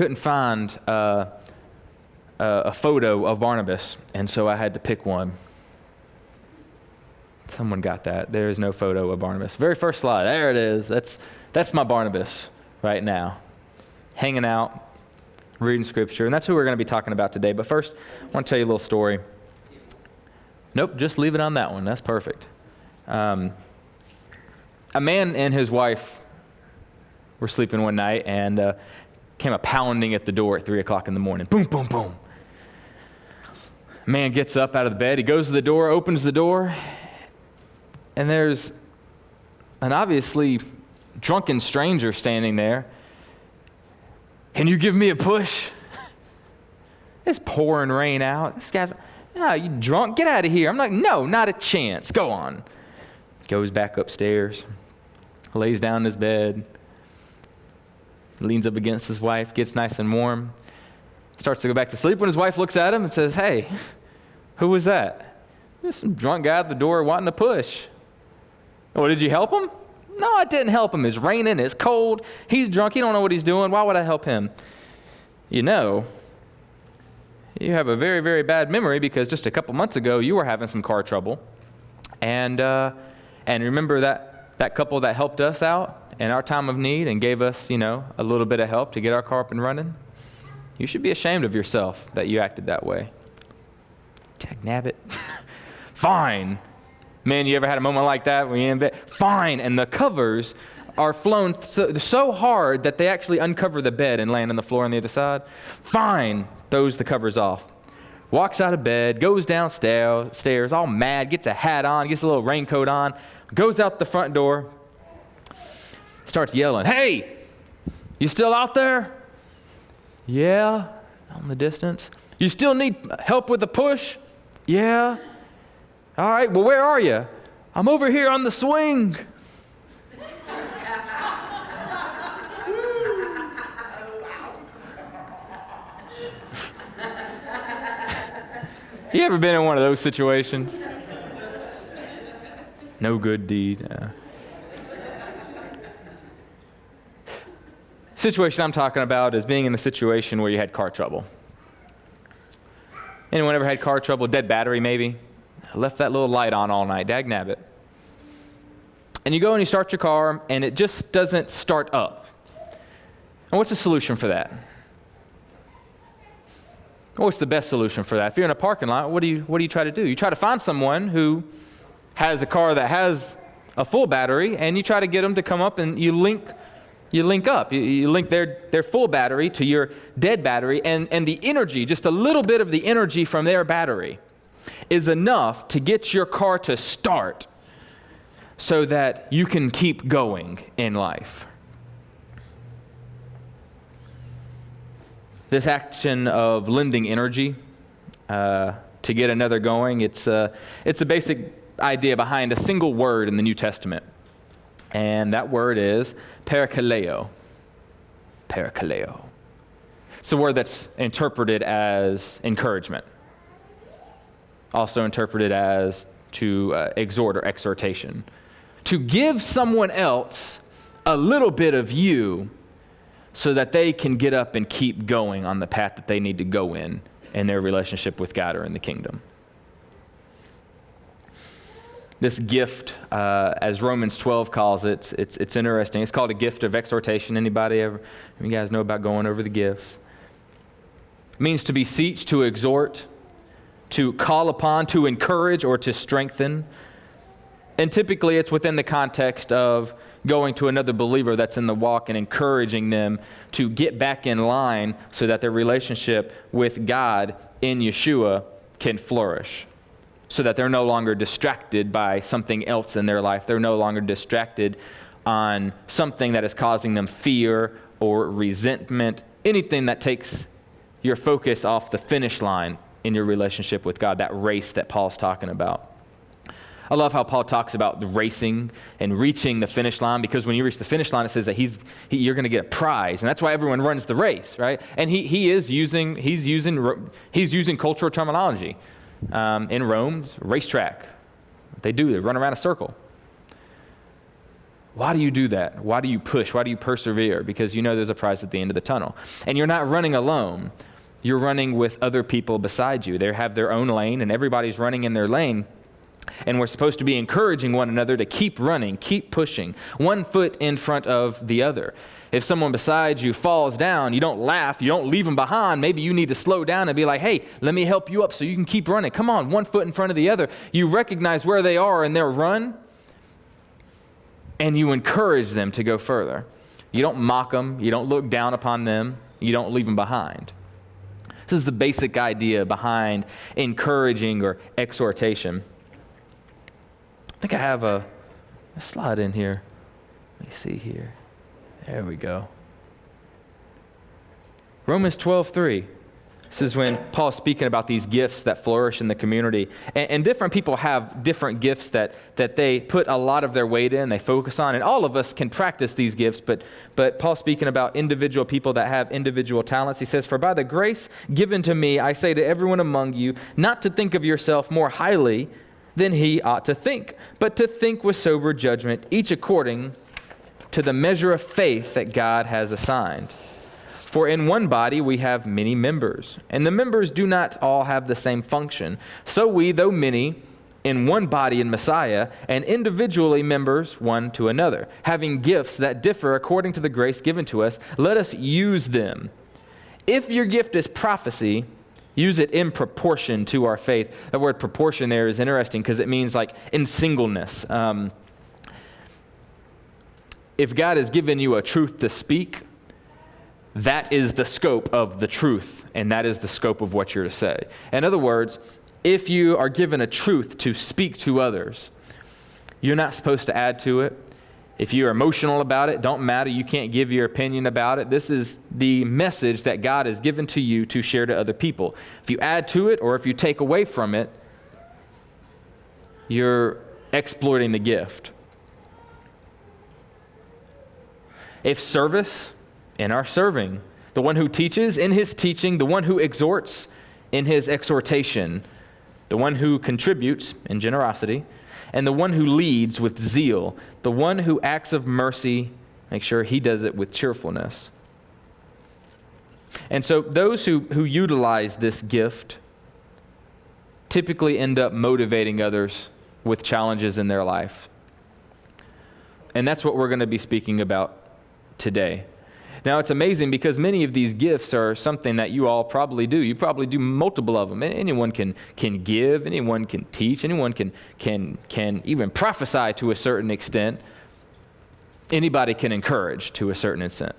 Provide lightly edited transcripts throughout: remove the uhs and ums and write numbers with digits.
couldn't find a photo of Barnabas, and so I had to pick one. Someone got that. There is no photo of Barnabas. Very first slide. There it is. That's my Barnabas right now, hanging out, reading scripture, and that's who we're going to be talking about today. But first, I want to tell you a little story. Nope, just leave it on that one. That's perfect. A man and his wife were sleeping one night, and came a pounding at the door at 3 o'clock in the morning. Boom, boom, boom. Man gets up out of the bed. He goes to the door, opens the door, and there's an obviously drunken stranger standing there. Can you give me a push? It's pouring rain out. This guy, oh, you drunk? Get out of here. I'm like, no, not a chance. Go on. Goes back upstairs, lays down in his bed, leans up against his wife, gets nice and warm, starts to go back to sleep when his wife looks at him and says, hey, who was that? There's some drunk guy at the door wanting to push. Oh, did you help him? No, I didn't help him. It's raining, it's cold, he's drunk, he don't know what he's doing. Why would I help him? You know, you have a very, very bad memory because just a couple months ago you were having some car trouble. And remember that couple that helped us out in our time of need and gave us, a little bit of help to get our car up and running? You should be ashamed of yourself that you acted that way. Nabbit. Fine. Man, you ever had a moment like that when you're in bed? Fine. And the covers are flown so hard that they actually uncover the bed and land on the floor on the other side. Fine. Throws the covers off. Walks out of bed, goes downstairs, all mad, gets a hat on, gets a little raincoat on, goes out the front door, starts yelling, hey, you still out there? Yeah, out in the distance. You still need help with the push? Yeah. All right, well, where are you? I'm over here on the swing. You ever been in one of those situations? No good deed. Situation I'm talking about is being in the situation where you had car trouble. Anyone ever had car trouble? Dead battery, maybe? Left that little light on all night. Dag nabbit. And you go and you start your car, and it just doesn't start up. And what's the solution for that? What's the best solution for that? If you're in a parking lot, what do you try to do? You try to find someone who has a car that has a full battery, and you try to get them to come up, and you link up. You link their full battery to your dead battery, and the energy, just a little bit of the energy from their battery, is enough to get your car to start so that you can keep going in life. This action of lending energy to get another going, it's a basic idea behind a single word in the New Testament. And that word is parakaleo. Parakaleo. It's a word that's interpreted as encouragement. Also interpreted as to exhort or exhortation. To give someone else a little bit of you so that they can get up and keep going on the path that they need to go in their relationship with God or in the kingdom. This gift, as Romans 12 calls it, it's interesting. It's called a gift of exhortation. Anybody ever? You guys know about going over the gifts? It means to beseech, to exhort, to call upon, to encourage, or to strengthen. And typically it's within the context of going to another believer that's in the walk and encouraging them to get back in line so that their relationship with God in Yeshua can flourish. So that they're no longer distracted by something else in their life. They're no longer distracted on something that is causing them fear or resentment, anything that takes your focus off the finish line in your relationship with God, that race that Paul's talking about. I love how Paul talks about the racing and reaching the finish line, because when you reach the finish line, it says that you're going to get a prize, and that's why everyone runs the race, right? And he's using cultural terminology. In Rome, racetrack. They run around a circle. Why do you do that? Why do you push? Why do you persevere? Because you know there's a prize at the end of the tunnel. And you're not running alone. You're running with other people beside you. They have their own lane, and everybody's running in their lane. And we're supposed to be encouraging one another to keep running, keep pushing, one foot in front of the other. If someone beside you falls down, you don't laugh, you don't leave them behind. Maybe you need to slow down and be like, hey, let me help you up so you can keep running. Come on, one foot in front of the other. You recognize where they are in their run, and you encourage them to go further. You don't mock them. You don't look down upon them. You don't leave them behind. This is the basic idea behind encouraging or exhortation. I think I have a slide in here. Let me see here. There we go. Romans 12:3. This is when Paul's speaking about these gifts that flourish in the community. And different people have different gifts that they put a lot of their weight in, they focus on. And all of us can practice these gifts, but Paul's speaking about individual people that have individual talents. He says, "For by the grace given to me, I say to everyone among you, not to think of yourself more highly than he ought to think, but to think with sober judgment, each according to the measure of faith that God has assigned. For in one body we have many members, and the members do not all have the same function. So we, though many, in one body in Messiah, and individually members one to another, having gifts that differ according to the grace given to us, let us use them. If your gift is prophecy, use it in proportion to our faith." The word proportion there is interesting because it means like in singleness. If God has given you a truth to speak, that is the scope of the truth, and that is the scope of what you're to say. In other words, if you are given a truth to speak to others, you're not supposed to add to it. If you're emotional about it, don't matter. You can't give your opinion about it. This is the message that God has given to you to share to other people. If you add to it or if you take away from it, you're exploiting the gift. If service, in our serving, the one who teaches in his teaching, the one who exhorts in his exhortation, the one who contributes in generosity, and the one who leads with zeal, the one who acts of mercy, make sure he does it with cheerfulness. And so those who utilize this gift typically end up motivating others with challenges in their life. And that's what we're going to be speaking about today. Now, it's amazing because many of these gifts are something that you all probably do. You probably do multiple of them. Anyone can give, anyone can teach, anyone can even prophesy to a certain extent. Anybody can encourage to a certain extent.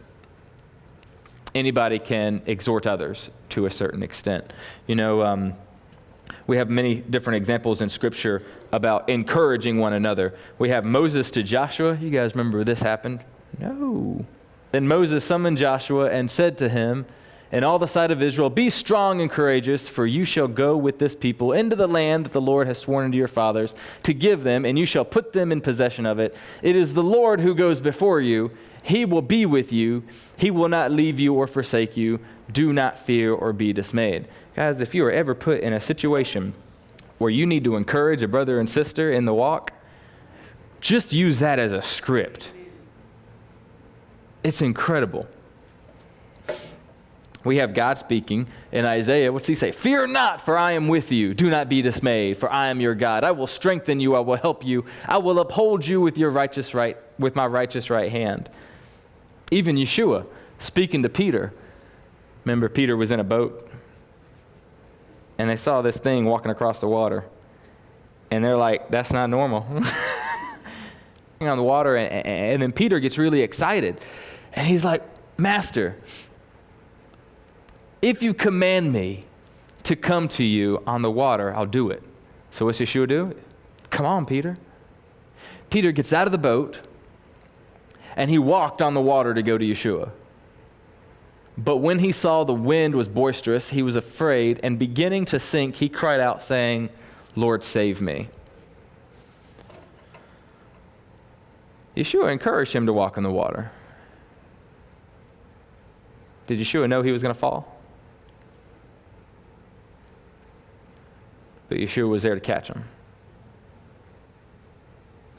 Anybody can exhort others to a certain extent. You know, we have many different examples in Scripture about encouraging one another. We have Moses to Joshua. You guys remember where this happened? No. Then Moses summoned Joshua and said to him, in all the sight of Israel, "Be strong and courageous, for you shall go with this people into the land that the Lord has sworn unto your fathers to give them, and you shall put them in possession of it. It is the Lord who goes before you. He will be with you. He will not leave you or forsake you. Do not fear or be dismayed." Guys, if you are ever put in a situation where you need to encourage a brother and sister in the walk, just use that as a script. It's incredible. We have God speaking in Isaiah. What's he say? "Fear not, for I am with you. Do not be dismayed, for I am your God. I will strengthen you. I will help you. I will uphold you with my righteous right hand." Even Yeshua speaking to Peter. Remember, Peter was in a boat, and they saw this thing walking across the water, and they're like, "That's not normal." On the water, and then Peter gets really excited. And he's like, "Master, if you command me to come to you on the water, I'll do it." So what's Yeshua do? "Come on, Peter." Peter gets out of the boat, and he walked on the water to go to Yeshua. But when he saw the wind was boisterous, he was afraid, and beginning to sink, he cried out, saying, "Lord, save me." Yeshua encouraged him to walk on the water. Did Yeshua know he was going to fall? But Yeshua was there to catch him.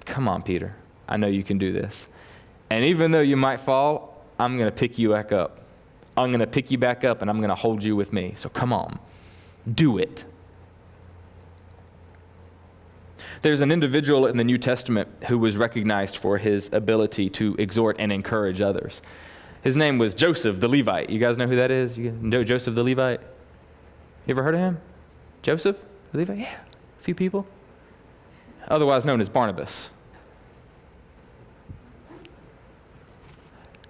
"Come on, Peter. I know you can do this. And even though you might fall, I'm going to pick you back up. I'm going to pick you back up and I'm going to hold you with me. So come on, do it. There's an individual in the New Testament who was recognized for his ability to exhort and encourage others. His name was Joseph the Levite. You guys know who that is? You know Joseph the Levite? You ever heard of him? Joseph the Levite? Yeah, a few people. Otherwise known as Barnabas.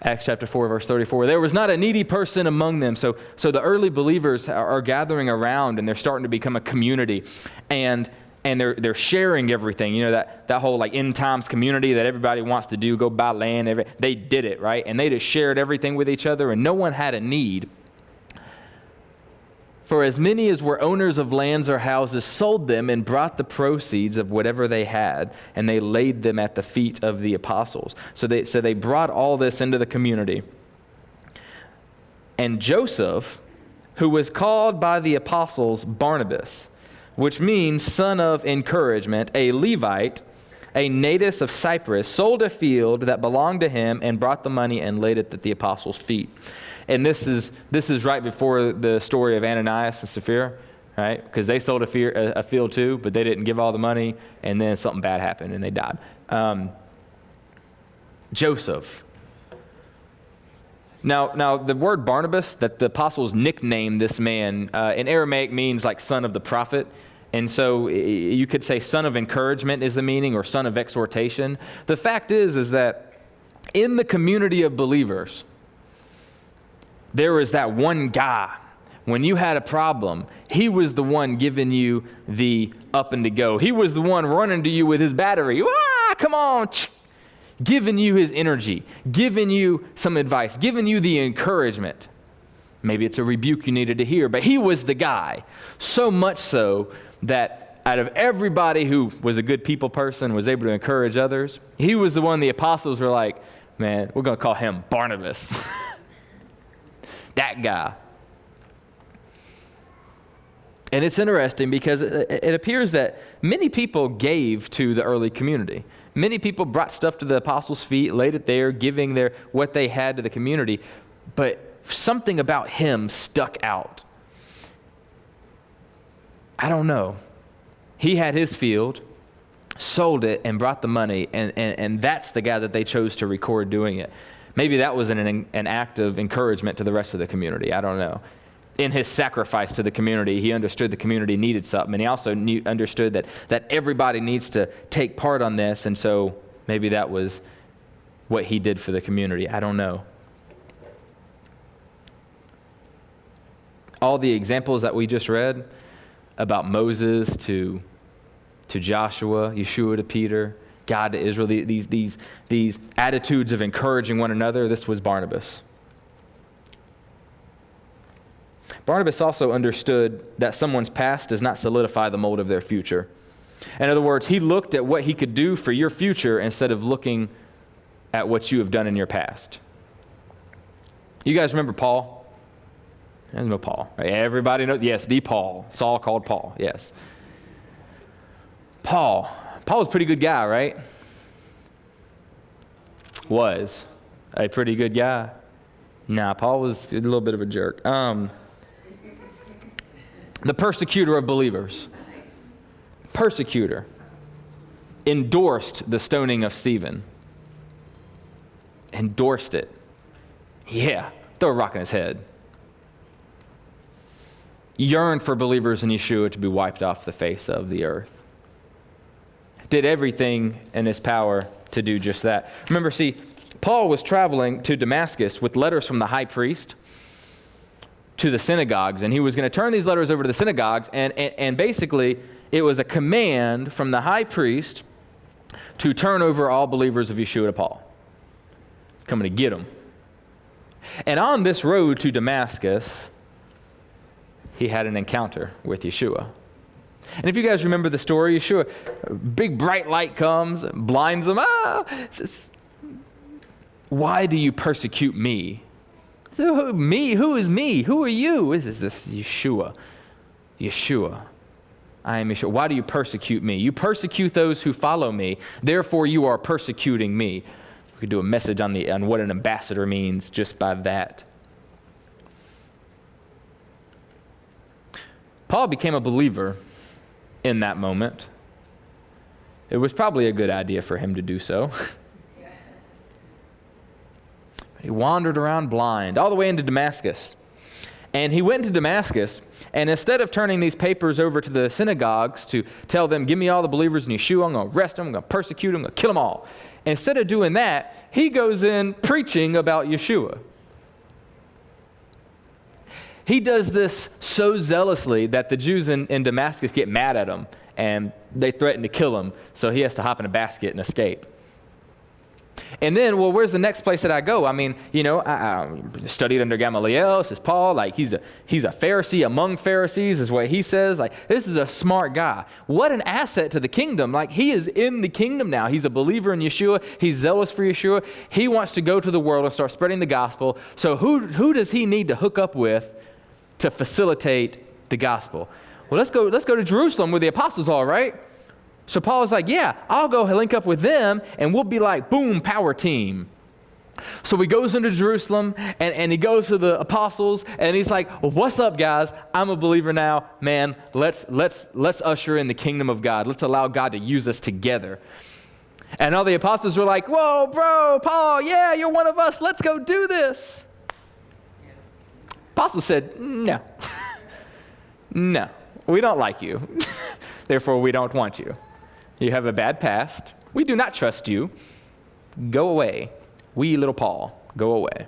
Acts chapter 4, verse 34. There was not a needy person among them. So the early believers are gathering around and they're starting to become a community. And they're sharing everything. You know, that whole like end times community that everybody wants to do, go buy land. They did it, right? And they just shared everything with each other and no one had a need. For as many as were owners of lands or houses sold them and brought the proceeds of whatever they had, and they laid them at the feet of the apostles. So they brought all this into the community. And Joseph, who was called by the apostles Barnabas, which means son of encouragement, a Levite, a native of Cyprus, sold a field that belonged to him and brought the money and laid it at the apostles' feet. And this is right before the story of Ananias and Sapphira, right? Because they sold a field too, but they didn't give all the money, and then something bad happened and they died. Joseph. Now the word Barnabas, that the apostles nicknamed this man, in Aramaic means like son of the prophet. And so you could say son of encouragement is the meaning, or son of exhortation. The fact is that in the community of believers, there was that one guy. When you had a problem, he was the one giving you the up and to go. He was the one running to you with his battery. Come on. Giving you his energy, giving you some advice, giving you the encouragement. Maybe it's a rebuke you needed to hear, but he was the guy. So much so that out of everybody who was a good people person, was able to encourage others, he was the one the apostles were like, man, we're going to call him Barnabas. That guy. And it's interesting because it appears that many people gave to the early community. Many people brought stuff to the apostles' feet, laid it there, giving what they had to the community. But something about him stuck out. I don't know. He had his field, sold it, and brought the money, and that's the guy that they chose to record doing it. Maybe that was an act of encouragement to the rest of the community. I don't know. In his sacrifice to the community, he understood the community needed something, and he also understood that everybody needs to take part on this, and so maybe that was what he did for the community. I don't know. All the examples that we just read about Moses to Joshua, Yeshua to Peter, God to Israel, these attitudes of encouraging one another, this was Barnabas. Barnabas also understood that someone's past does not solidify the mold of their future. In other words, he looked at what he could do for your future instead of looking at what you have done in your past. You guys remember Paul? You guys know Paul, right? Everybody knows, yes, the Paul. Saul called Paul, yes. Paul was a pretty good guy, right? Was a pretty good guy. Nah, Paul was a little bit of a jerk. The persecutor of believers. Persecutor. Endorsed the stoning of Stephen. Endorsed it. Yeah, throw a rock in his head. Yearned for believers in Yeshua to be wiped off the face of the earth. Did everything in his power to do just that. Remember, see, Paul was traveling to Damascus with letters from the high priest to the synagogues, and he was going to turn these letters over to the synagogues, and basically it was a command from the high priest to turn over all believers of Yeshua to Paul. He's coming to get them. And on this road to Damascus, he had an encounter with Yeshua. And if you guys remember the story, Yeshua, a big bright light comes, blinds them. Why do you persecute me? So, me? Who is me? Who are you? This is Yeshua. Yeshua. I am Yeshua. Why do you persecute me? You persecute those who follow me. Therefore, you are persecuting me. We could do a message on what an ambassador means just by that. Paul became a believer in that moment. It was probably a good idea for him to do so. He wandered around blind all the way into Damascus. And he went into Damascus, and instead of turning these papers over to the synagogues to tell them, give me all the believers in Yeshua, I'm going to arrest them, I'm going to persecute them, I'm going to kill them all. Instead of doing that, he goes in preaching about Yeshua. He does this so zealously that the Jews in Damascus get mad at him, and they threaten to kill him, so he has to hop in a basket and escape. And then, well, where's the next place that I go? I mean, I studied under Gamaliel. This is Paul. Like, he's a Pharisee among Pharisees is what he says. Like, this is a smart guy. What an asset to the kingdom. Like, he is in the kingdom now. He's a believer in Yeshua. He's zealous for Yeshua. He wants to go to the world and start spreading the gospel. So who does he need to hook up with to facilitate the gospel? Well, let's go to Jerusalem where the apostles are, right? So Paul was like, yeah, I'll go link up with them, and we'll be like, boom, power team. So he goes into Jerusalem, and he goes to the apostles, and he's like, well, what's up, guys? I'm a believer now. Man, let's usher in the kingdom of God. Let's allow God to use us together. And all the apostles were like, whoa, bro, Paul, yeah, you're one of us. Let's go do this. Apostles said, no. No, we don't like you. Therefore, we don't want you. You have a bad past. We do not trust you. Go away. Wee little Paul, go away.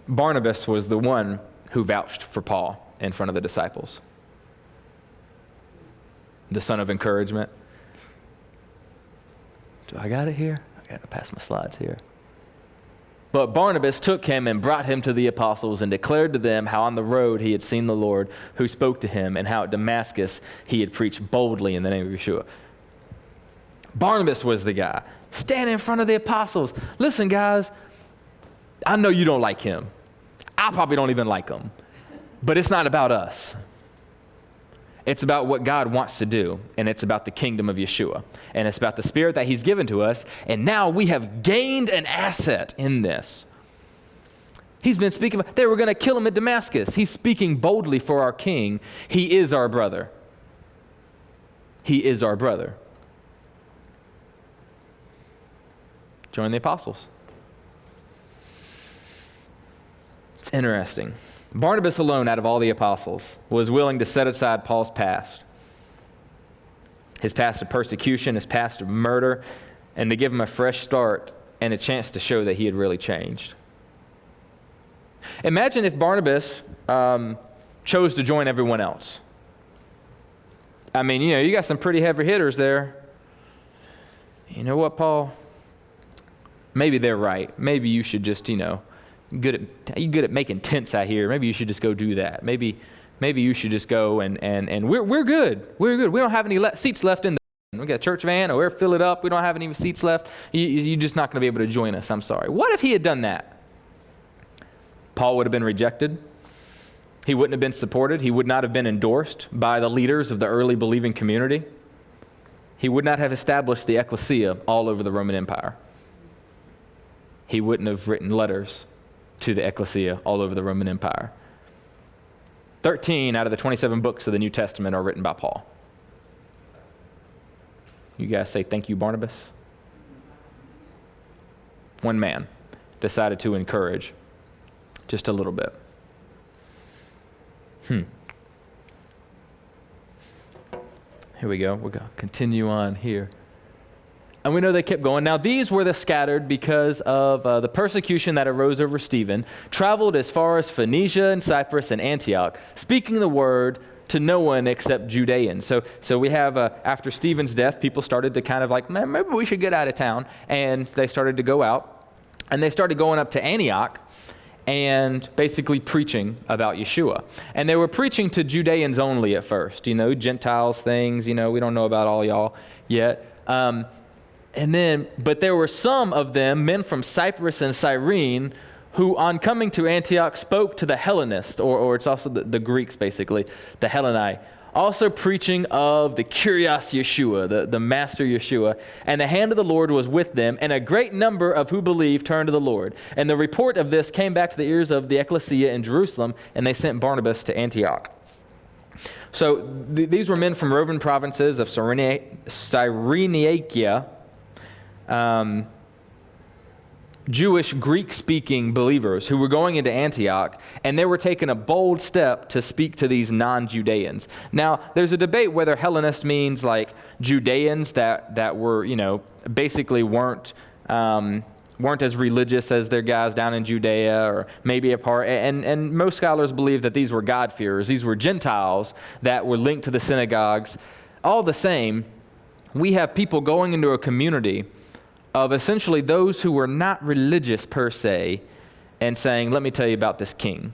Barnabas was the one who vouched for Paul in front of the disciples. The son of encouragement. Do I got it here? I got to pass my slides here. But Barnabas took him and brought him to the apostles and declared to them how on the road he had seen the Lord who spoke to him, and how at Damascus he had preached boldly in the name of Yeshua. Barnabas was the guy standing in front of the apostles. Listen, guys, I know you don't like him. I probably don't even like him. But it's not about us. It's about what God wants to do, and it's about the kingdom of Yeshua, and it's about the Spirit that he's given to us, and now we have gained an asset in this. He's been speaking, they were going to kill him at Damascus. He's speaking boldly for our King. He is our brother. He is our brother. Join the apostles. It's interesting. Barnabas alone, out of all the apostles, was willing to set aside Paul's past, his past of persecution, his past of murder, and to give him a fresh start and a chance to show that he had really changed. Imagine if Barnabas chose to join everyone else. I mean, you got some pretty heavy hitters there. You know what, Paul? Maybe they're right. Maybe you should just, you're good at making tents out here. Maybe you should just go do that. Maybe you should just go and we're good. We're good. We don't have any seats left in the van. We got a church van, or we're fill it up. We don't have any seats left. You're just not going to be able to join us. I'm sorry. What if he had done that? Paul would have been rejected. He wouldn't have been supported. He would not have been endorsed by the leaders of the early believing community. He would not have established the ecclesia all over the Roman Empire. He wouldn't have written letters to the ecclesia all over the Roman Empire. 13 out of the 27 books of the New Testament are written by Paul. You guys say thank you, Barnabas? One man decided to encourage just a little bit. Here we go. We're going to continue on here. And we know they kept going. Now, these were the scattered because of the persecution that arose over Stephen, traveled as far as Phoenicia and Cyprus and Antioch, speaking the word to no one except Judeans. So we have, after Stephen's death, people started to kind of like, man, maybe we should get out of town. And they started to go out. And they started going up to Antioch and basically preaching about Yeshua. And they were preaching to Judeans only at first, Gentiles, things, we don't know about all y'all yet. But there were some of them, men from Cyprus and Cyrene, who on coming to Antioch spoke to the Hellenists, or it's also the Greeks basically, the Hellenai, also preaching of the Kyrios Yeshua, the Master Yeshua. And the hand of the Lord was with them, and a great number of who believed turned to the Lord. And the report of this came back to the ears of the ecclesia in Jerusalem, and they sent Barnabas to Antioch. So these were men from Roman provinces of Cyrenaica, Jewish Greek-speaking believers who were going into Antioch, and they were taking a bold step to speak to these non-Judeans. Now, there's a debate whether Hellenist means like Judeans that were, basically weren't as religious as their guys down in Judea, or maybe a part. And most scholars believe that these were God-fearers. These were Gentiles that were linked to the synagogues. All the same, we have people going into a community of essentially those who were not religious per se, and saying, let me tell you about this king.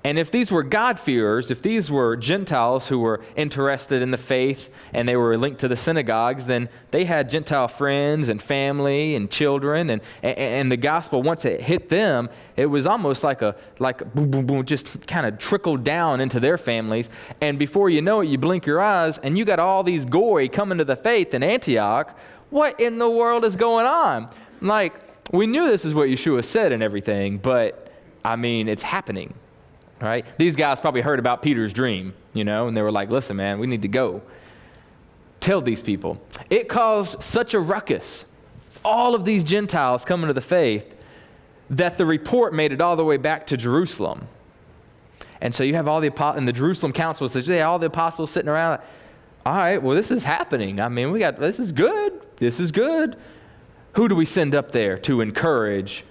And if these were God-fearers, if these were Gentiles who were interested in the faith and they were linked to the synagogues, then they had Gentile friends and family and children, and the gospel, once it hit them, it was almost like a boom, boom, boom, just kind of trickled down into their families. And before you know it, you blink your eyes and you got all these goy coming to the faith in Antioch. What in the world is going on? Like, we knew this is what Yeshua said and everything, but it's happening, right? These guys probably heard about Peter's dream, and they were like, listen, man, we need to go tell these people. It caused such a ruckus, all of these Gentiles coming to the faith, that the report made it all the way back to Jerusalem. And so you have all the apostles, and the Jerusalem council says, yeah, all the apostles sitting around, all right, well, this is happening. This is good. This is good. Who do we send up there to encourage?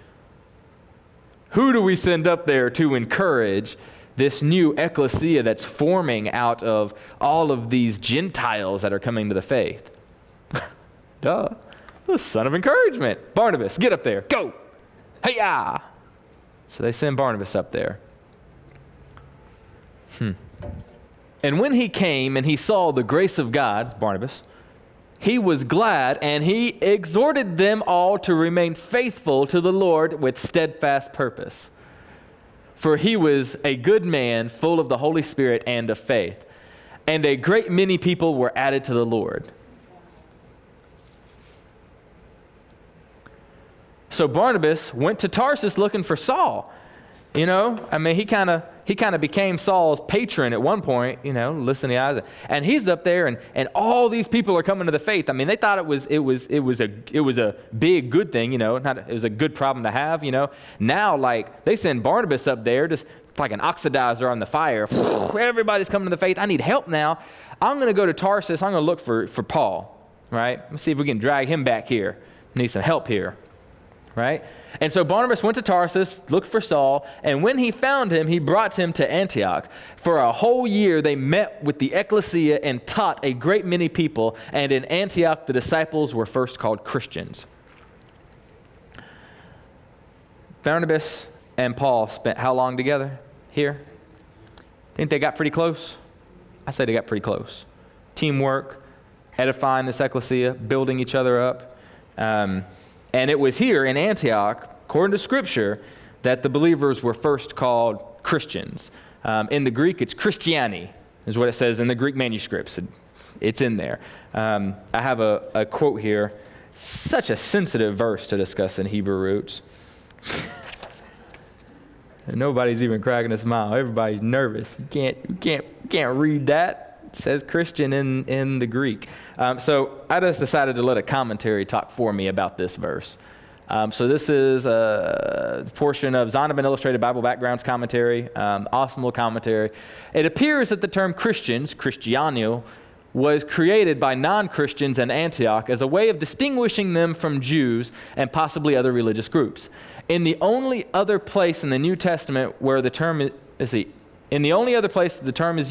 Who do we send up there to encourage this new ecclesia that's forming out of all of these Gentiles that are coming to the faith? Duh. The son of encouragement. Barnabas, get up there. Go. Hey-ya. So they send Barnabas up there. And when he came and he saw the grace of God, Barnabas, he was glad, and he exhorted them all to remain faithful to the Lord with steadfast purpose. For he was a good man, full of the Holy Spirit and of faith. And a great many people were added to the Lord. So Barnabas went to Tarsus looking for Saul. He kind of became Saul's patron at one point, listen to Isaac. And he's up there, and all these people are coming to the faith. They thought it was a big good thing, it was a good problem to have, Now, like, they send Barnabas up there, just like an oxidizer on the fire. Everybody's coming to the faith. I need help now. I'm going to go to Tarsus. I'm going to look for Paul, right? Let's see if we can drag him back here. Need some help here, right? And so Barnabas went to Tarsus, looked for Saul, and when he found him, he brought him to Antioch. For a whole year they met with the ecclesia and taught a great many people, and in Antioch the disciples were first called Christians. Barnabas and Paul spent how long together here? Think they got pretty close? I say they got pretty close. Teamwork, edifying this ecclesia, building each other up. And it was here in Antioch, according to Scripture, that the believers were first called Christians. In the Greek, it's Christiani, is what it says in the Greek manuscripts. It's in there. I have a quote here. Such a sensitive verse to discuss in Hebrew roots. And nobody's even cracking a smile. Everybody's nervous. You can't read that. It says Christian in the Greek. So I just decided to let a commentary talk for me about this verse. So this is a portion of Zondervan Illustrated Bible Backgrounds commentary, awesome little commentary. It appears that the term Christians, Christiano, was created by non-Christians in Antioch as a way of distinguishing them from Jews and possibly other religious groups. In the only other place in the New Testament where the term is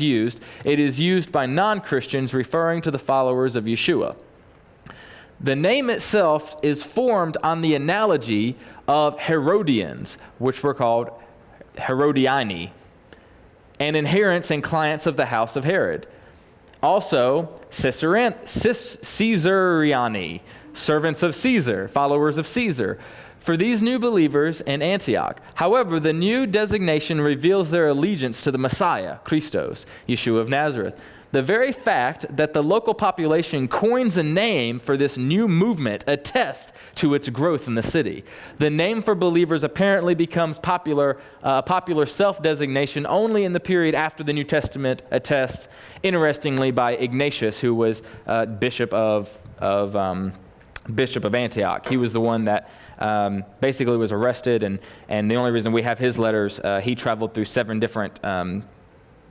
used, it is used by non-Christians referring to the followers of Yeshua. The name itself is formed on the analogy of Herodians, which were called Herodiani, and adherents and clients of the house of Herod. Also, Caesariani, servants of Caesar, followers of Caesar. for these new believers in Antioch. However, the new designation reveals their allegiance to the Messiah, Christos, Yeshua of Nazareth. The very fact that the local population coins a name for this new movement attests to its growth in the city. The name for believers apparently becomes popular self-designation only in the period after the New Testament attests, interestingly, by Ignatius, who was Bishop of Antioch. He was the one that basically was arrested, and the only reason we have his letters, he traveled through 7 different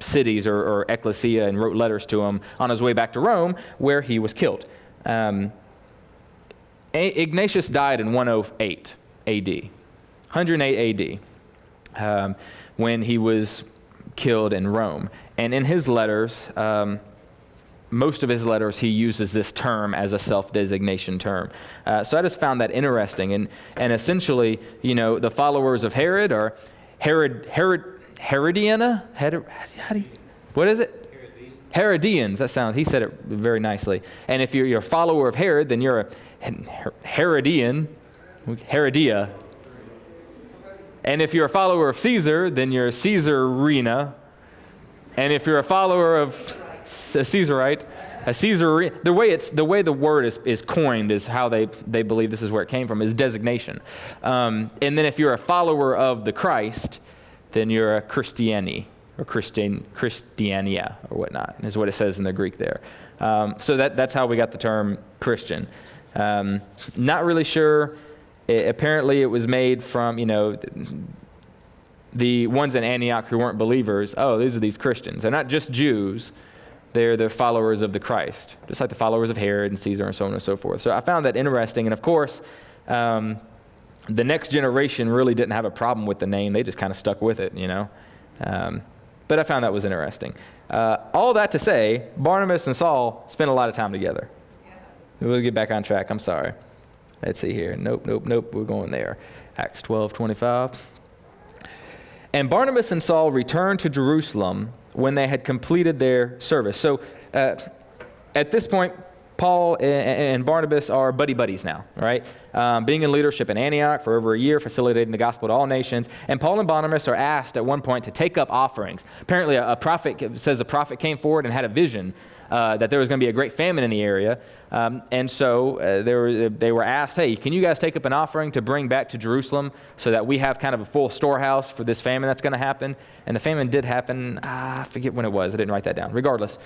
cities or ecclesia and wrote letters to him on his way back to Rome, where he was killed. Ignatius died in 108 A.D., 108 A.D., when he was killed in Rome. And in his letters, most of his letters, he uses this term as a self-designation term. So I just found that interesting. And essentially, the followers of Herod are Herodiana? What is it? Herodians. He said it very nicely. And if you're a follower of Herod, then you're a Herodian, Herodia. And if you're a follower of Caesar, then you're a Caesarina. And if you're a follower of a Caesarite, the way the word is coined is how they believe this is where it came from, is designation. And then if you're a follower of the Christ, then you're a Christiani or Christiania or whatnot, is what it says in the Greek there. So that's how we got the term Christian. Not really sure. Apparently it was made from, the ones in Antioch who weren't believers. Oh, these are these Christians. They're not just Jews. They're followers of the Christ, just like the followers of Herod and Caesar and so on and so forth. So I found that interesting. And of course, the next generation really didn't have a problem with the name. They just kind of stuck with it, But I found that was interesting. All that to say, Barnabas and Saul spent a lot of time together. We'll get back on track. I'm sorry. Let's see here. Nope. We're going there. Acts 12:25. And Barnabas and Saul returned to Jerusalem when they had completed their service. So at this point, Paul and Barnabas are buddies now, right? Being in leadership in Antioch for over a year, facilitating the gospel to all nations. And Paul and Barnabas are asked at one point to take up offerings. Apparently a prophet came forward and had a vision that there was going to be a great famine in the area. And so they were asked, hey, can you guys take up an offering to bring back to Jerusalem so that we have kind of a full storehouse for this famine that's going to happen? And the famine did happen. I forget when it was. I didn't write that down. Regardless.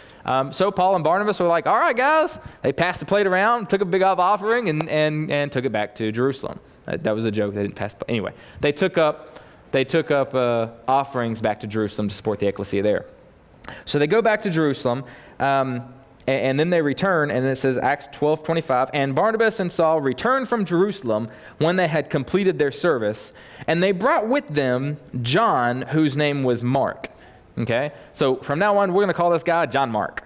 So Paul and Barnabas were like, all right, guys. They passed the plate around, took a big offering, and took it back to Jerusalem. That was a joke. They didn't pass the plate. Anyway, they took up offerings back to Jerusalem to support the ecclesia there. So they go back to Jerusalem, and then they return, and it says Acts 12:25, and Barnabas and Saul returned from Jerusalem when they had completed their service, and they brought with them John, whose name was Mark. Okay, so from now on, we're going to call this guy John Mark.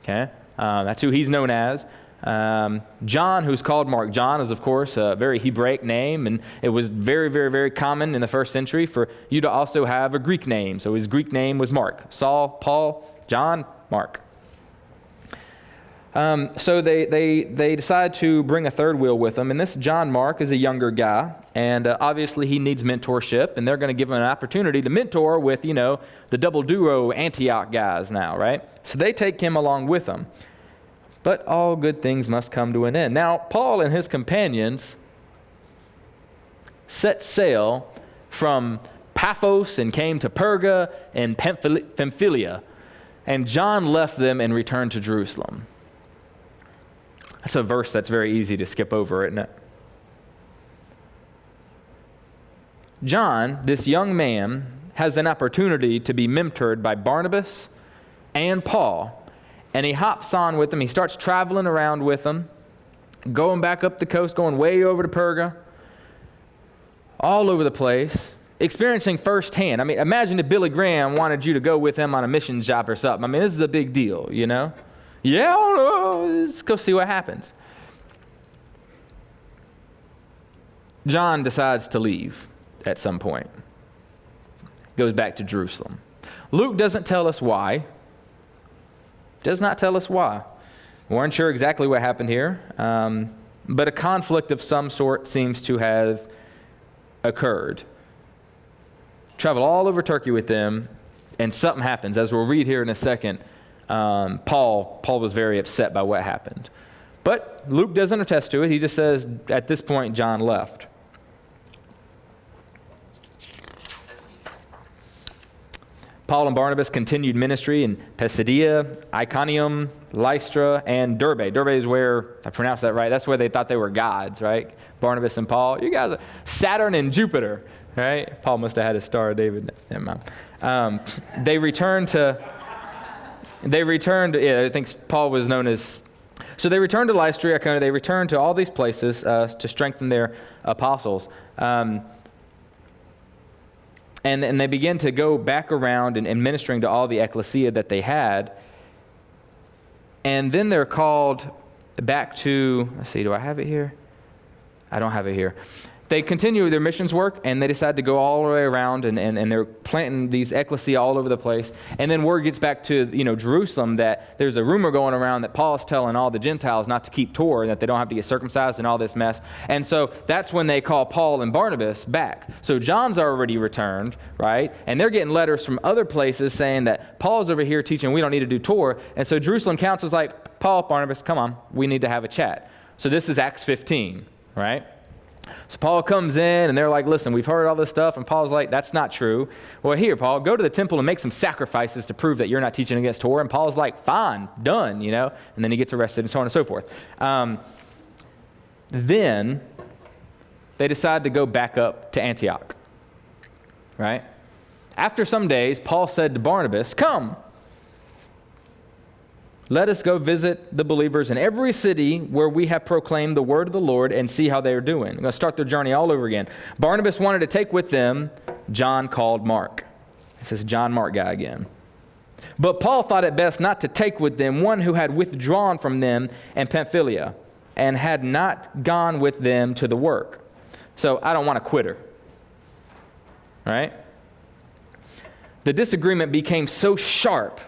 Okay, that's who he's known as. John, who's called Mark. John is, of course, a very Hebraic name, and it was very, very, very common in the first century for you to also have a Greek name. So his Greek name was Mark. Saul, Paul, John, Mark. So they decide to bring a third wheel with them, and this John Mark is a younger guy, and obviously he needs mentorship, and they're going to give him an opportunity to mentor with, the double duo Antioch guys now, right? So they take him along with them. But all good things must come to an end. Now, Paul and his companions set sail from Paphos and came to Perga and Pamphylia, and John left them and returned to Jerusalem. That's a verse that's very easy to skip over, isn't it? John, this young man, has an opportunity to be mentored by Barnabas and Paul. And he hops on with them. He starts traveling around with them, going back up the coast, going way over to Perga, all over the place, experiencing firsthand. I mean, imagine if Billy Graham wanted you to go with him on a mission job or something. I mean, this is a big deal, Yeah, let's go see what happens. John decides to leave at some point. Goes back to Jerusalem. Luke doesn't tell us why. Does not tell us why. We weren't sure exactly what happened here, but a conflict of some sort seems to have occurred. Traveled all over Turkey with them, and something happens. As we'll read here in a second, Paul was very upset by what happened. But Luke doesn't attest to it. He just says, at this point, John left. Paul and Barnabas continued ministry in Pisidia, Iconium, Lystra, and Derbe. Derbe is where, if I pronounced that right, that's where they thought they were gods, right? Barnabas and Paul. You guys are Saturn and Jupiter, right? Paul must have had a Star of David. Never mind. They returned, I think Paul was known as, so they returned to Lystra, Iconium. They returned to all these places to strengthen their apostles. And they began to go back around and ministering to all the ecclesia that they had. And then they're called back to, let's see, do I have it here? I don't have it here. They continue their missions work, and they decide to go all the way around, and they're planting these ecclesia all over the place. And then word gets back to Jerusalem that there's a rumor going around that Paul's telling all the Gentiles not to keep Torah, that they don't have to get circumcised and all this mess. And so that's when they call Paul and Barnabas back. So John's already returned, right? And they're getting letters from other places saying that Paul's over here teaching we don't need to do Torah. And so Jerusalem Council's like, Paul, Barnabas, come on, we need to have a chat. So this is Acts 15, right? So Paul comes in, and they're like, listen, we've heard all this stuff. And Paul's like, that's not true. Well, here, Paul, go to the temple and make some sacrifices to prove that you're not teaching against Torah. And Paul's like, fine, done, And then he gets arrested and so on and so forth. Then they decide to go back up to Antioch, right? After some days, Paul said to Barnabas, come. Let us go visit the believers in every city where we have proclaimed the word of the Lord and see how they are doing. They're going to start their journey all over again. Barnabas wanted to take with them John called Mark. This is John Mark guy again. But Paul thought it best not to take with them one who had withdrawn from them in Pamphylia and had not gone with them to the work. So I don't want a quitter. Right? The disagreement became so sharp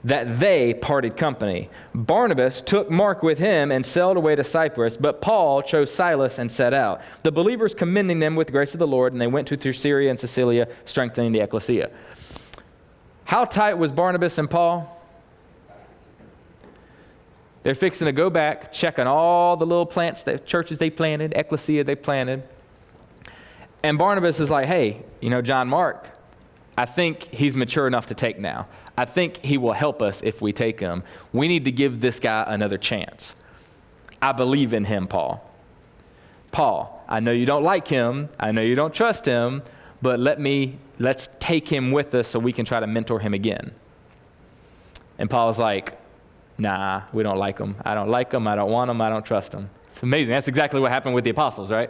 that they parted company. Barnabas took Mark with him and sailed away to Cyprus, but Paul chose Silas and set out, the believers commending them with the grace of the Lord, and they went through Syria and Cilicia, strengthening the ecclesia. How tight was Barnabas and Paul? They're fixing to go back, checking all the little plants, the churches they planted, ecclesia they planted. And Barnabas is like, hey, John Mark, I think he's mature enough to take now. I think he will help us if we take him. We need to give this guy another chance. I believe in him, Paul. Paul, I know you don't like him. I know you don't trust him, but let's take him with us so we can try to mentor him again. And Paul's like, nah, we don't like him. I don't like him. I don't want him. I don't trust him. It's amazing. That's exactly what happened with the apostles, right?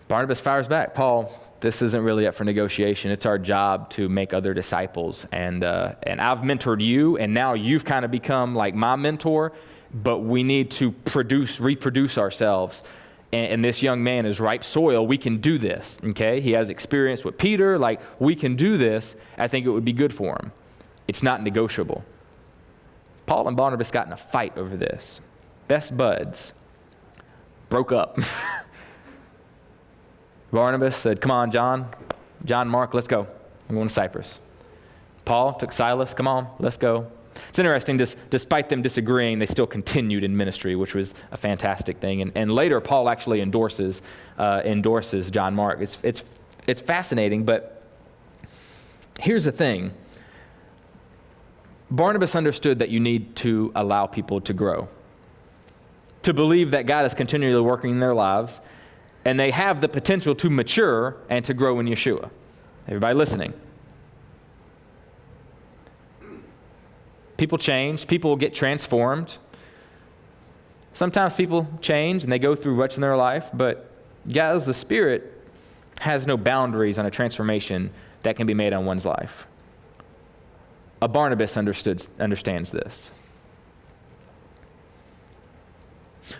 Barnabas fires back. Paul, this isn't really up for negotiation. It's our job to make other disciples. And I've mentored you, and now you've kind of become like my mentor, but we need to reproduce ourselves. And this young man is ripe soil. We can do this, okay? He has experience with Peter. Like, we can do this. I think it would be good for him. It's not negotiable. Paul and Barnabas got in a fight over this. Best buds. Broke up. Barnabas said, come on, John Mark, let's go. I'm going to Cyprus. Paul took Silas, come on, let's go. It's interesting, despite them disagreeing, they still continued in ministry, which was a fantastic thing. And later, Paul actually endorses John Mark. It's fascinating, but here's the thing. Barnabas understood that you need to allow people to grow, to believe that God is continually working in their lives, and they have the potential to mature and to grow in Yeshua. Everybody listening? People change. People get transformed. Sometimes people change and they go through ruts in their life, but guys, the Spirit has no boundaries on a transformation that can be made on one's life. A Barnabas understands this.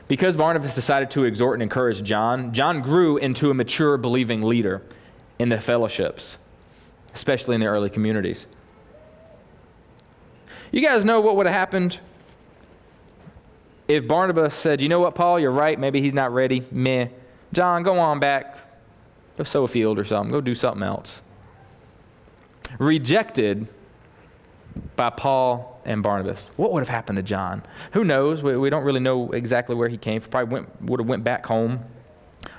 Because Barnabas decided to exhort and encourage John grew into a mature, believing leader in the fellowships, especially in the early communities. You guys know what would have happened if Barnabas said, you know what, Paul, you're right, maybe he's not ready, meh. John, go on back. Go sow a field or something. Go do something else. Rejected by Paul and Barnabas. What would have happened to John? Who knows? We don't really know exactly where he came from. Probably would have went back home,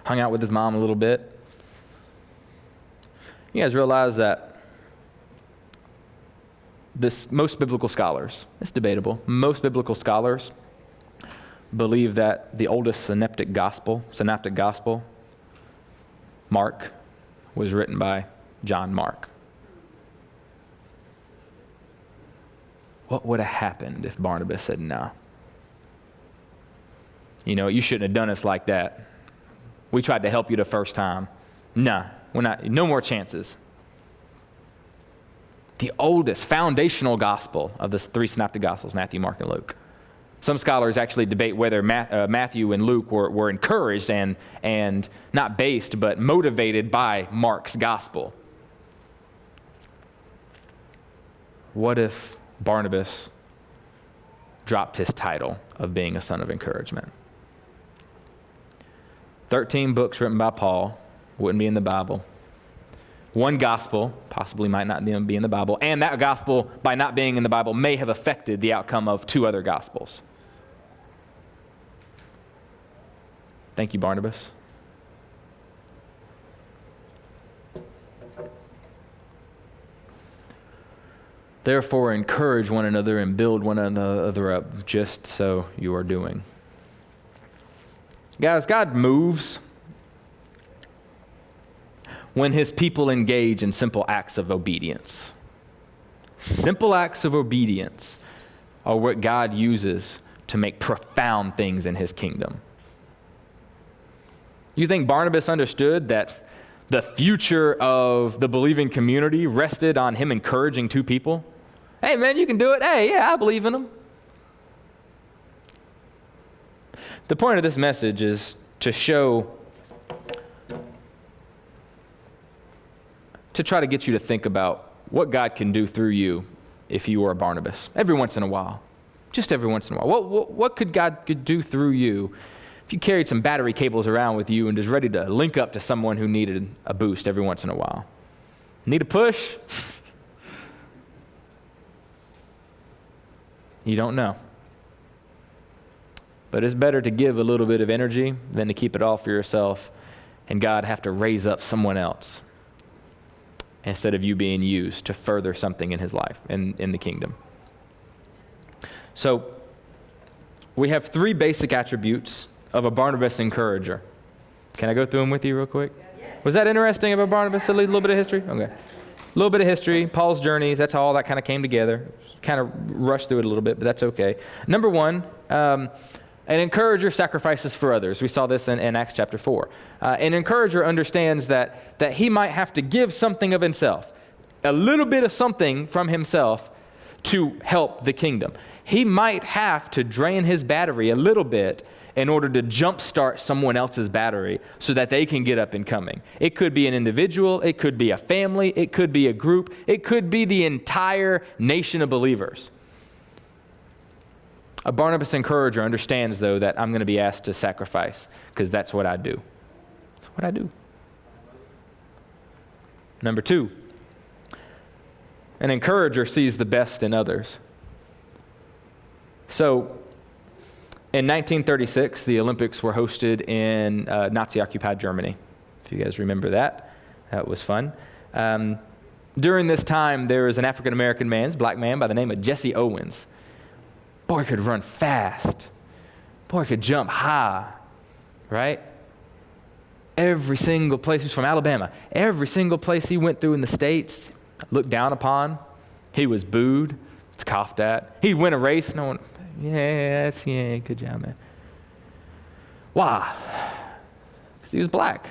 hung out with his mom a little bit. You guys realize that most biblical scholars, it's debatable, most biblical scholars believe that the oldest synoptic gospel, Mark, was written by John Mark. What would have happened if Barnabas said, no? You shouldn't have done us like that. We tried to help you the first time. Nah, we're not, no more chances. The oldest foundational gospel of the three synoptic gospels, Matthew, Mark, and Luke. Some scholars actually debate whether Matthew and Luke were encouraged and not based, but motivated by Mark's gospel. What if Barnabas dropped his title of being a son of encouragement? 13 books written by Paul, wouldn't be in the Bible. One gospel possibly might not be in the Bible, and that gospel, by not being in the Bible, may have affected the outcome of 2 other gospels. Thank you, Barnabas. Therefore, encourage one another and build one another up, just so you are doing. Guys, God moves when his people engage in simple acts of obedience. Simple acts of obedience are what God uses to make profound things in his kingdom. You think Barnabas understood that the future of the believing community rested on him encouraging 2 people? Hey, man, you can do it. Hey, yeah, I believe in them. The point of this message is to try to get you to think about what God can do through you if you are a Barnabas. Every once in a while. Just every once in a while. What could God do through you if you carried some battery cables around with you and just ready to link up to someone who needed a boost every once in a while? Need a push? You don't know. But it's better to give a little bit of energy than to keep it all for yourself and God have to raise up someone else instead of you being used to further something in his life, in the kingdom. So we have 3 basic attributes of a Barnabas encourager. Can I go through them with you real quick? Yes. Was that interesting about Barnabas? A little bit of history? Okay. A little bit of history, Paul's journeys, that's how all that kind of came together. Kind of rushed through it a little bit, but that's okay. Number 1, an encourager sacrifices for others. We saw this in Acts chapter 4. An encourager understands that he might have to give something of himself, a little bit of something from himself to help the kingdom. He might have to drain his battery a little bit in order to jumpstart someone else's battery so that they can get up and coming. It could be an individual, it could be a family, it could be a group, it could be the entire nation of believers. A Barnabas encourager understands, though, that I'm going to be asked to sacrifice because that's what I do. That's what I do. Number 2, an encourager sees the best in others. So, in 1936, the Olympics were hosted in Nazi-occupied Germany. If you guys remember that, that was fun. During this time, there was an African-American man, black man, by the name of Jesse Owens. Boy could run fast. Boy could jump high, right? Every single place, he's from Alabama. Every single place he went through in the States, looked down upon. He was booed, scoffed at. He'd win a race, no one, yeah, good job, man. Why? Because he was black.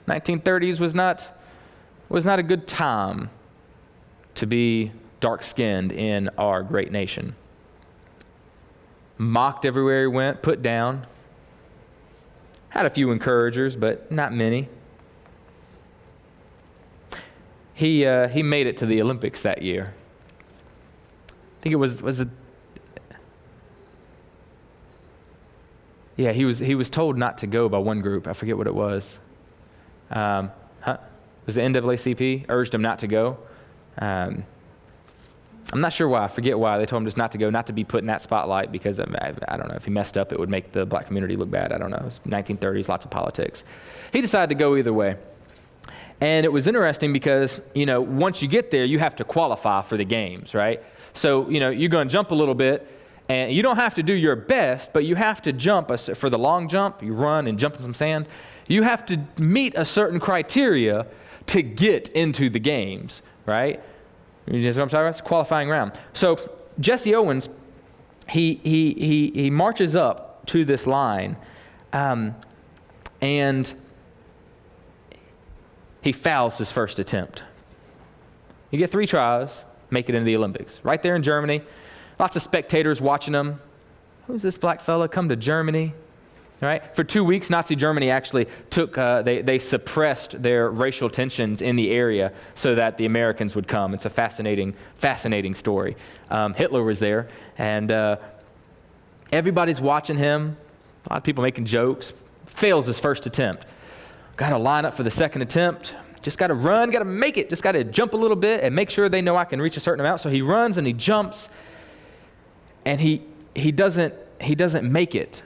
1930s was not a good time to be dark-skinned in our great nation. Mocked everywhere he went, put down. Had a few encouragers, but not many. He made it to the Olympics that year. I think it was Yeah, he was told not to go by one group. I forget what it was. It was the NAACP urged him not to go. I'm not sure why. I forget why. They told him just not to go, not to be put in that spotlight because I don't know. If he messed up, it would make the black community look bad. I don't know. It was 1930s, lots of politics. He decided to go either way. And it was interesting because, once you get there, you have to qualify for the games, right? So, you're going to jump a little bit, and you don't have to do your best, but you have to jump. For the long jump, you run and jump in some sand. You have to meet a certain criteria to get into the games, right? You know what I'm talking about? It's a qualifying round. So Jesse Owens, he marches up to this line, and he fouls his first attempt. You get 3 tries, make it into the Olympics. Right there in Germany, lots of spectators watching him. Who's this black fella come to Germany? All right. For 2 weeks, Nazi Germany actually took, they suppressed their racial tensions in the area so that the Americans would come. It's a fascinating story. Hitler was there, and everybody's watching him. A lot of people making jokes. Fails his first attempt. Got to line up for the second attempt. Just got to run, got to make it. Just got to jump a little bit and make sure they know I can reach a certain amount. So he runs and he jumps, and he doesn't make it.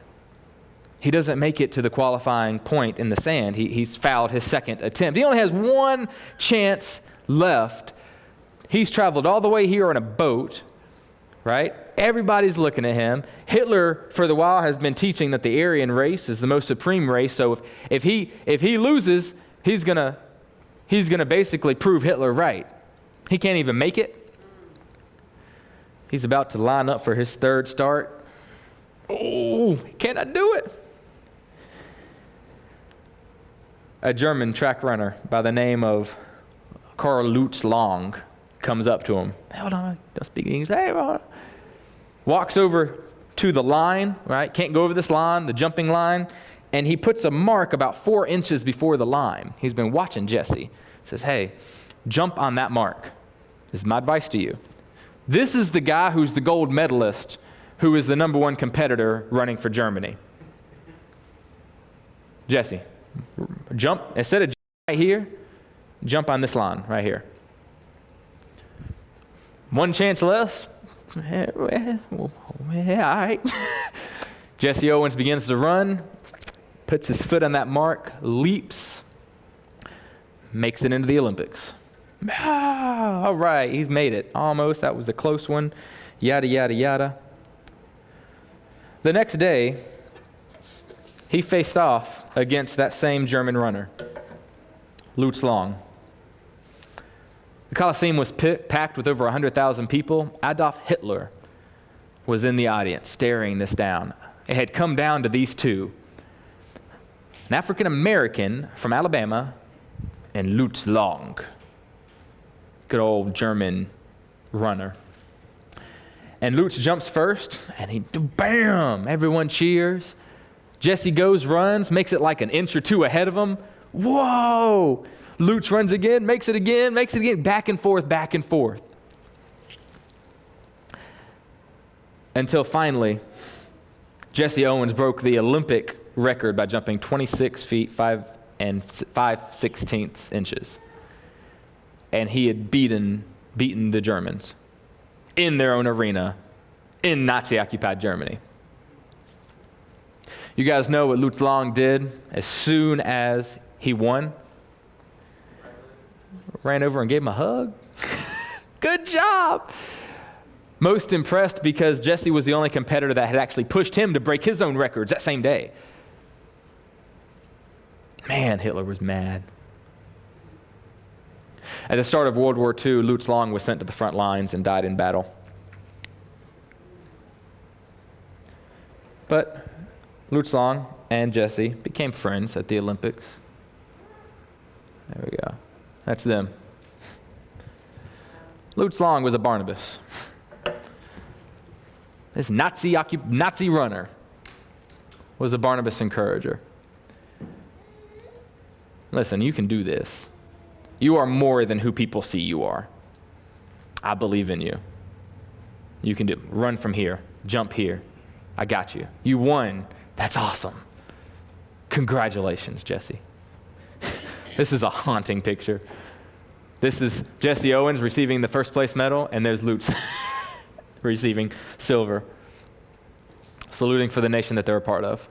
He doesn't make it to the qualifying point in the sand. He's fouled his second attempt. He only has one chance left. He's traveled all the way here on a boat, right? Everybody's looking at him. Hitler, for the while, has been teaching that the Aryan race is the most supreme race. So if he loses, he's gonna basically prove Hitler right. He can't even make it. He's about to line up for his third start. Oh, can I do it? A German track runner by the name of Karl Lutz Long comes up to him. Hold on, don't speak English. Hey, walks over to the line, right? Can't go over this line, the jumping line, and he puts a mark about 4 inches before the line. He's been watching Jesse. Says, hey, jump on that mark. This is my advice to you. This is the guy who's the gold medalist, who is the number 1 competitor running for Germany. Jesse, jump. Instead of right here, jump on this line right here. 1 chance less. Yeah, all right. Jesse Owens begins to run, puts his foot on that mark, leaps, makes it into the Olympics. All right, he's made it. Almost. That was a close one. Yada, yada, yada. The next day, he faced off against that same German runner, Lutz Long. The Colosseum was packed with over 100,000 people. Adolf Hitler was in the audience staring this down. It had come down to these two, an African American from Alabama and Lutz Long, good old German runner. And Lutz jumps first, and he, bam, everyone cheers. Jesse goes, runs, makes it like an inch or two ahead of him. Whoa! Lutz runs again, makes it again, back and forth, back and forth. Until finally, Jesse Owens broke the Olympic record by jumping 26 feet, 5 5/16 inches. And he had beaten the Germans in their own arena in Nazi-occupied Germany. You guys know what Lutz Long did as soon as he won? Ran over and gave him a hug. Good job. Most impressed because Jesse was the only competitor that had actually pushed him to break his own records that same day. Man, Hitler was mad. At the start of World War II, Lutz Long was sent to the front lines and died in battle. But Lutz Long and Jesse became friends at the Olympics. There we go. That's them. Lutz Long was a Barnabas. This Nazi runner was a Barnabas encourager. Listen, you can do this. You are more than who people see you are. I believe in you. You can do. Run from here. Jump here. I got you. You won That's awesome. Congratulations, Jesse. This is a haunting picture. This is Jesse Owens receiving the first place medal, and there's Lutz receiving silver, saluting for the nation that they're a part of.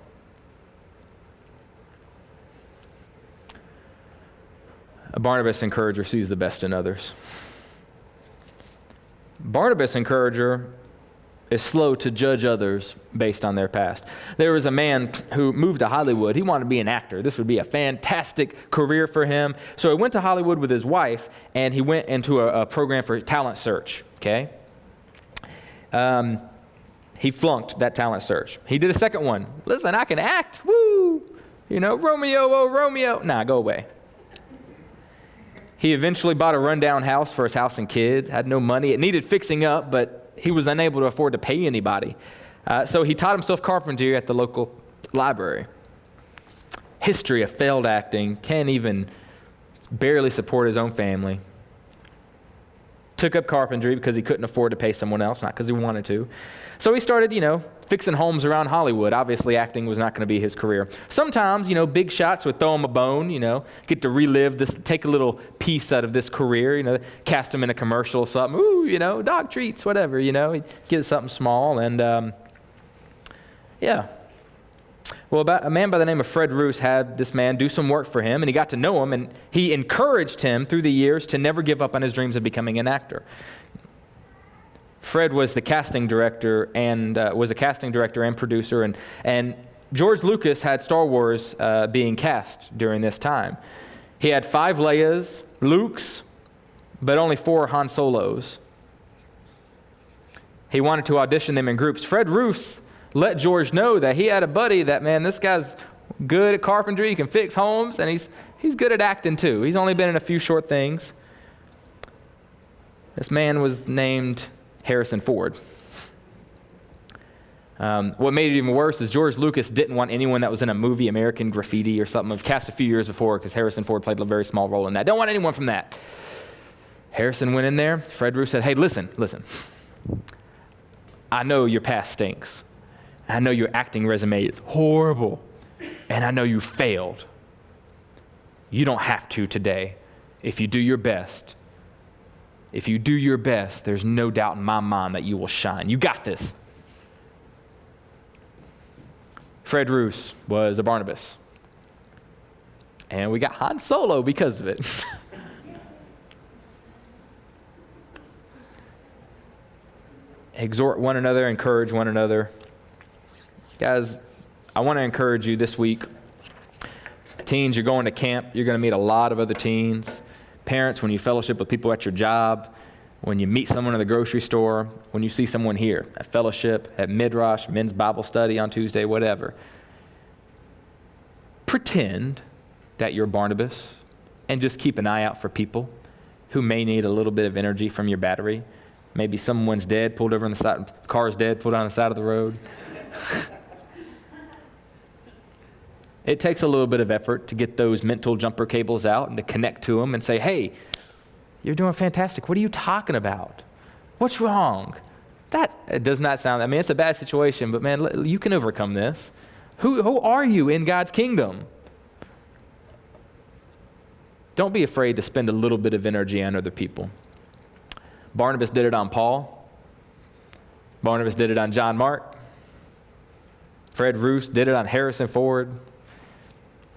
A Barnabas encourager sees the best in others. Barnabas encourager is slow to judge others based on their past. There was a man who moved to Hollywood. He wanted to be an actor. This would be a fantastic career for him. So he went to Hollywood with his wife, and he went into a program for talent search, okay? He flunked that talent search. He did a second one. Listen, I can act. Woo! Romeo, oh, Romeo. Nah, go away. He eventually bought a rundown house for his house and kids, had no money. It needed fixing up, but he was unable to afford to pay anybody. So he taught himself carpentry at the local library. History of failed acting, can't even barely support his own family. Took up carpentry because he couldn't afford to pay someone else, not because he wanted to. So he started, fixing homes around Hollywood. Obviously, acting was not going to be his career. Sometimes, big shots would throw him a bone, get to relive this, take a little piece out of this career, cast him in a commercial or something. Ooh, dog treats, whatever, he'd get something small. And, yeah. Well, a man by the name of Fred Roos had this man do some work for him, and he got to know him, and he encouraged him through the years to never give up on his dreams of becoming an actor. Fred was the casting director and producer, and George Lucas had Star Wars being cast during this time. He had 5 Leias, Lukes, but only 4 Han Solos. He wanted to audition them in groups. Fred Roos let George know that he had a buddy that, man, this guy's good at carpentry, he can fix homes, and he's good at acting too. He's only been in a few short things. This man was named Harrison Ford. What made it even worse is George Lucas didn't want anyone that was in a movie, American Graffiti or something, cast a few years before, because Harrison Ford played a very small role in that. Don't want anyone from that. Harrison went in there. Fred Roos said, hey, listen. I know your past stinks. I know your acting resume is horrible. And I know you failed. You don't have to today. If you do your best, there's no doubt in my mind that you will shine. You got this. Fred Roos was a Barnabas. And we got Han Solo because of it. Exhort one another, encourage one another. Guys, I want to encourage you this week. Teens, you're going to camp. You're going to meet a lot of other teens. Parents, when you fellowship with people at your job, when you meet someone in the grocery store, when you see someone here at fellowship, at Midrash, men's Bible study on Tuesday, whatever. Pretend that you're Barnabas and just keep an eye out for people who may need a little bit of energy from your battery. Maybe someone's dead, pulled over on the side, car's dead, pulled on the side of the road. It takes a little bit of effort to get those mental jumper cables out and to connect to them and say, hey, you're doing fantastic. What are you talking about? What's wrong? It does not sound, it's a bad situation, but man, you can overcome this. Who are you in God's kingdom? Don't be afraid to spend a little bit of energy on other people. Barnabas did it on Paul. Barnabas did it on John Mark. Fred Roos did it on Harrison Ford.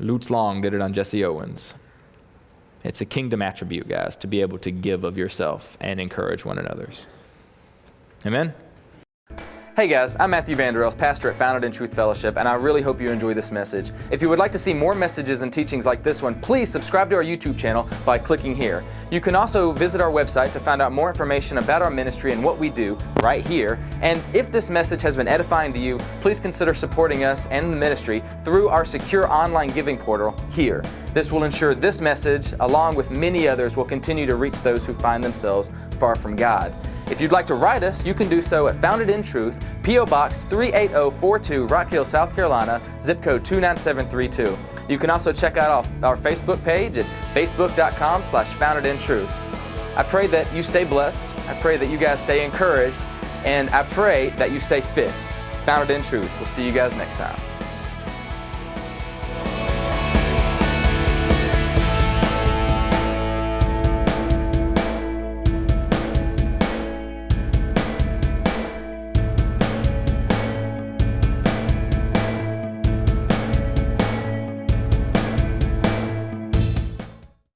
Lutz Long did it on Jesse Owens. It's a kingdom attribute, guys, to be able to give of yourself and encourage one another's. Amen? Hey guys, I'm Matthew Vanderels, pastor at Founded in Truth Fellowship, and I really hope you enjoy this message. If you would like to see more messages and teachings like this one, please subscribe to our YouTube channel by clicking here. You can also visit our website to find out more information about our ministry and what we do right here. And if this message has been edifying to you, please consider supporting us and the ministry through our secure online giving portal here. This will ensure this message, along with many others, will continue to reach those who find themselves far from God. If you'd like to write us, you can do so at Founded in Truth, P.O. Box 38042, Rock Hill, South Carolina, zip code 29732. You can also check out our Facebook page at facebook.com/foundedintruth. I pray that you stay blessed. I pray that you guys stay encouraged. And I pray that you stay fit. Founded in Truth. We'll see you guys next time.